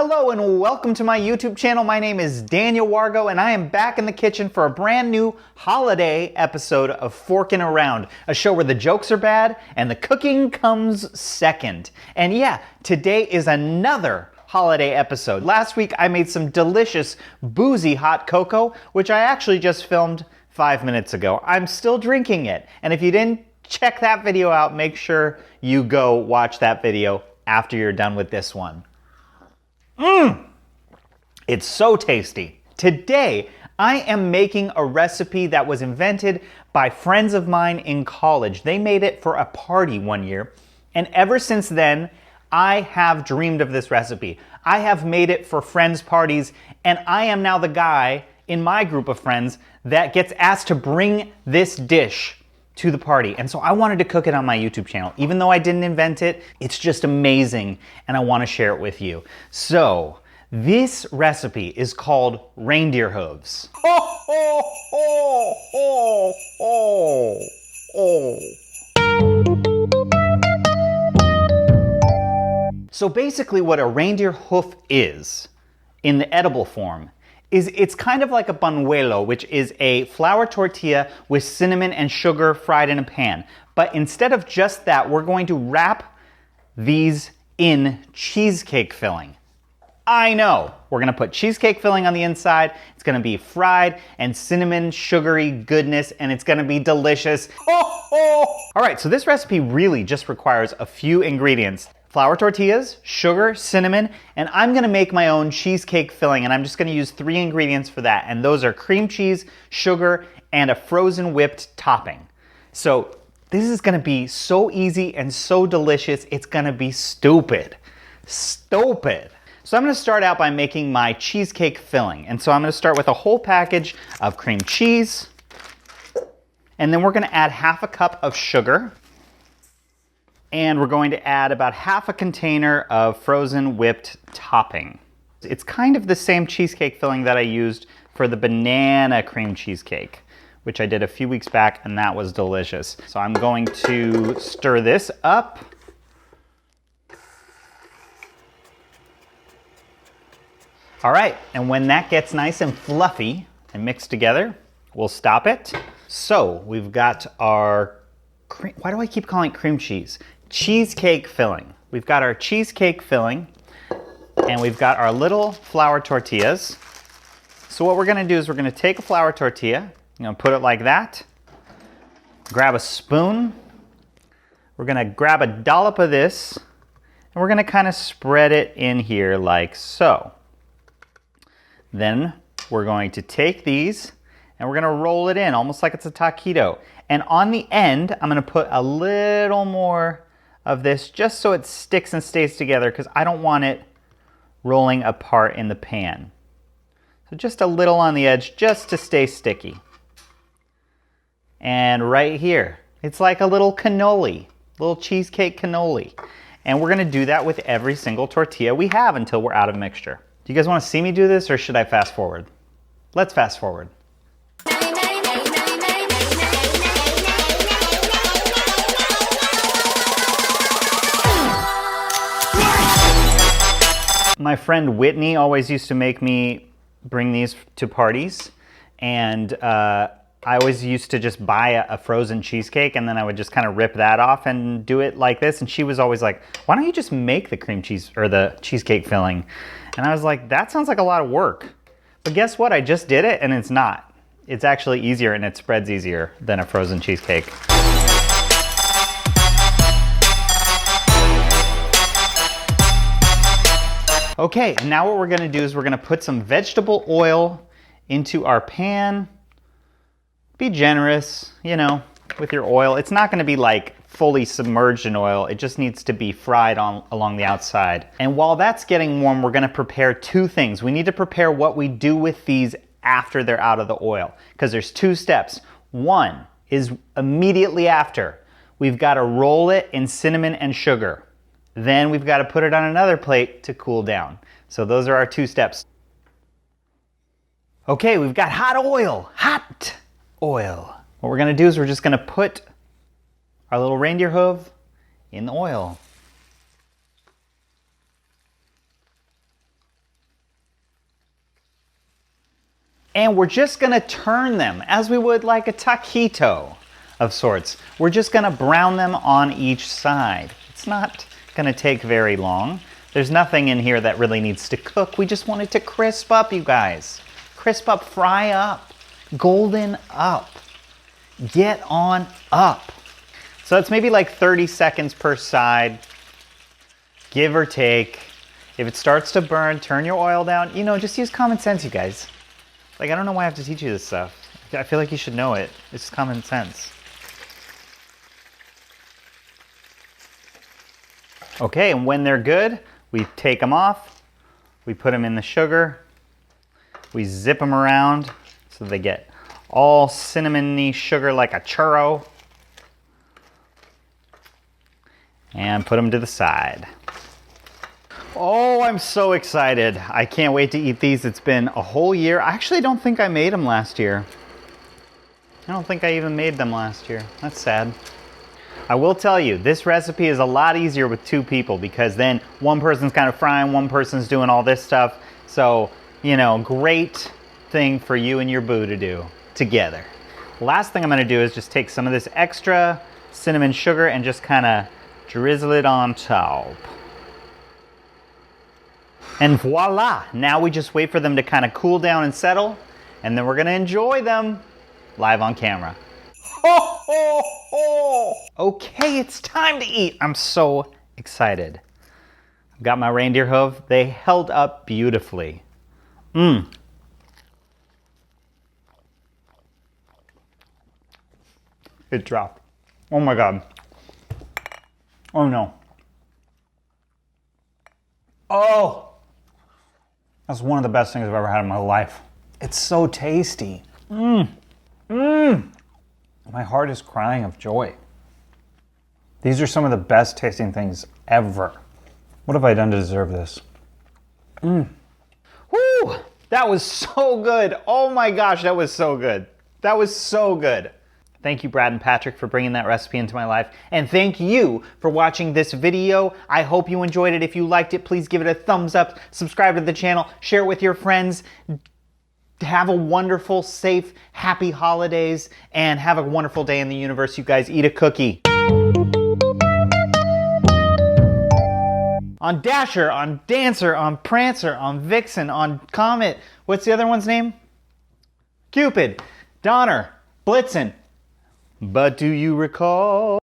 Hello and welcome to my YouTube channel. My name is Daniel Wargo and I am back in the kitchen for a brand new holiday episode of Forkin' Around, a show where the jokes are bad and the cooking comes second. And yeah, today is another holiday episode. Last week I made some delicious boozy hot cocoa, which I actually just filmed 5 minutes ago. I'm still drinking it. And if you didn't check that video out, make sure you go watch that video after you're done with this one. It's so tasty. Today, I am making a recipe that was invented by friends of mine in college. They made it for a party one year, and ever since then, I have dreamed of this recipe. I have made it for friends' parties, and I am now the guy in my group of friends that gets asked to bring this dish to the party. And so I wanted to cook it on my YouTube channel. Even though I didn't invent it, it's just amazing and I want to share it with you. So this recipe is called Reindeer Hooves. So basically what a reindeer hoof is, in the edible form, is it's kind of like a panuelo, which is a flour tortilla with cinnamon and sugar fried in a pan. But instead of just that, we're going to wrap these in cheesecake filling. I know, we're gonna put cheesecake filling on the inside, it's gonna be fried and cinnamon sugary goodness, and it's gonna be delicious. All right, so this recipe really just requires a few ingredients. Flour tortillas, sugar, cinnamon, and I'm gonna make my own cheesecake filling, and I'm just gonna use 3 ingredients for that, and those are cream cheese, sugar, and a frozen whipped topping. So this is gonna be so easy and so delicious, it's gonna be stupid. Stupid. So I'm gonna start out by making my cheesecake filling, and so I'm gonna start with a whole package of cream cheese, and then we're gonna add half a cup of sugar, and we're going to add about half a container of frozen whipped topping. It's kind of the same cheesecake filling that I used for the banana cream cheesecake, which I did a few weeks back, and that was delicious. So I'm going to stir this up. All right, and when that gets nice and fluffy and mixed together, we'll stop it. So we've got our why do I keep calling it cream cheese? Cheesecake filling. We've got our cheesecake filling, and we've got our little flour tortillas. So what we're gonna do is we're gonna take a flour tortilla, you know, put it like that, grab a spoon, we're gonna grab a dollop of this, and we're gonna kind of spread it in here like so. Then we're going to take these and we're gonna roll it in almost like it's a taquito. And on the end, I'm gonna put a little more of this just so it sticks and stays together, because I don't want it rolling apart in the pan. So just a little on the edge just to stay sticky. And right here, it's like a little cannoli, little cheesecake cannoli. And we're gonna do that with every single tortilla we have until we're out of mixture. Do you guys wanna see me do this, or should I fast forward? Let's fast forward. My friend Whitney always used to make me bring these to parties, and I always used to just buy a frozen cheesecake, and then I would just kind of rip that off and do it like this, and she was always like, why don't you just make the cream cheese or the cheesecake filling? And I was like, that sounds like a lot of work. But guess what? I just did it, and it's not. It's actually easier, and it spreads easier than a frozen cheesecake. Okay, and now what we're gonna do is we're gonna put some vegetable oil into our pan. Be generous, you know, with your oil. It's not gonna be like fully submerged in oil. It just needs to be fried along the outside. And while that's getting warm, we're gonna prepare 2 things. We need to prepare what we do with these after they're out of the oil, because there's 2 steps. One is immediately after. We've gotta roll it in cinnamon and sugar. Then we've got to put it on another plate to cool down. So those are our 2 steps. Okay, we've got hot oil. Hot oil. What we're going to do is we're just going to put our little reindeer hoof in the oil. And we're just gonna turn them as we would like a taquito of sorts. We're just gonna brown them on each side. It's not gonna take very long. There's nothing in here that really needs to cook. We just want it to crisp up, you guys. Crisp up, fry up, golden up. Get on up. So that's maybe like 30 seconds per side, give or take. If it starts to burn, turn your oil down. You know, just use common sense, you guys. Like, I don't know why I have to teach you this stuff. I feel like you should know it. It's common sense. Okay, and when they're good, we take them off, we put them in the sugar, we zip them around so they get all cinnamony sugar like a churro, and put them to the side. Oh, I'm so excited. I can't wait to eat these. It's been a whole year. I actually don't think I made them last year. I don't think I even made them last year. That's sad. I will tell you, this recipe is a lot easier with 2 people because then one person's kind of frying, one person's doing all this stuff. So, you know, great thing for you and your boo to do together. Last thing I'm gonna do is just take some of this extra cinnamon sugar and just kind of drizzle it on top. And voila, now we just wait for them to kind of cool down and settle, and then we're gonna enjoy them live on camera. Ho, ho, ho. Okay, it's time to eat. I'm so excited. I've got my reindeer hoof. They held up beautifully. It dropped. Oh my God. Oh no. Oh! That's one of the best things I've ever had in my life. It's so tasty. My heart is crying of joy. These are some of the best tasting things ever. What have I done to deserve this? Woo! That was so good. Oh my gosh, that was so good. That was so good. Thank you, Brad and Patrick, for bringing that recipe into my life. And thank you for watching this video. I hope you enjoyed it. If you liked it, please give it a thumbs up, subscribe to the channel, share it with your friends. Have a wonderful, safe, happy holidays, and have a wonderful day in the universe. You guys eat a cookie. On Dasher, on Dancer, on Prancer, on Vixen, on Comet. What's the other one's name? Cupid, Donner, Blitzen. But do you recall?